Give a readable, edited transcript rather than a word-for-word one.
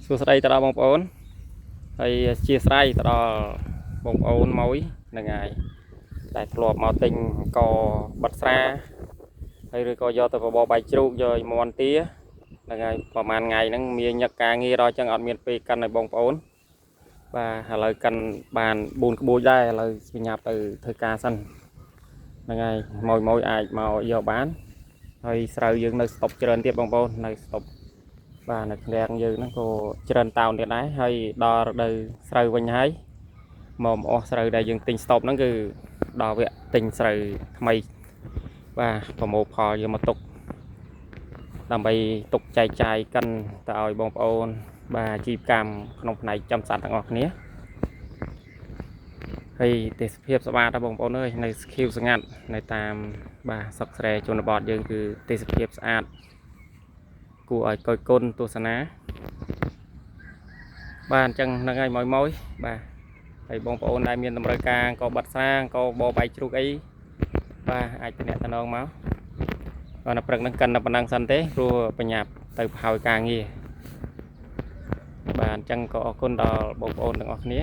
សួស្តីទៅដល់បងប្អូនហើយអធិស្ឋានទៅដល់បងប្អូនមួយហ្នឹងហើយតែធ្លាប់មកទិញកបិទស្រាហើយឬក៏យកទៅបបរបាយជ្រូកយកមន់ទាហ្នឹងហើយប្រហែលថ្ងៃហ្នឹងមានញឹកការងារដល់ចឹងអត់មានពេលកាន់ឲ្យបងប្អូនបាទឥឡូវកាន់បាន4ក្បួចដែរឥឡូវស្ញាប់ទៅធ្វើការសិនហ្នឹងហើយមួយអាចមកយកបានហើយស្រូវយើងនៅស្តុបច្រើនទៀតបងប្អូននៅស្តុបបាទនៅឃ្លាំងយើងហ្នឹងក៏ច្រើនតោនទៀតដែរហើយដល់រដូវស្រូវវិញហើយមកអស់ស្រូវដែលយើងទិញស្តុបហ្នឹងគឺដល់វគ្គទិញស្រូវថ្មីបាទប្រមូលផលយកមកទុកដើម្បីទុកចែកចាយកិនទៅឲ្យបងប្អូនបាទអាជីវកម្មក្នុងផ្នែកចំសត្វទាំងអស់គ្នាហើយទេសភាពស្អាតបងប្អូនអើយនៅស្គីវស្ងាត់នៅតាមបាទស្រុកស្រែជនបទយើងគឺទេសភាពស្អាតគួរឲ្យកយគុណទស្សនាបាទអញ្ចឹងហ្នឹងហើយមួយបាទហើយបងប្អូនដែលមានតម្រូវការក៏បិទស្រាក៏បបបាយជ្រូកអីបាទអាចតំណងមកបាទនៅព្រឹកហ្នឹងកិនតែប៉ុណ្ណឹងសិនទេព្រោះបញ្ញាប់ទៅប្រហើយការងារបាទអញ្ចឹងក៏អរគុណដល់បងប្អូនទាំងអស់គ្នា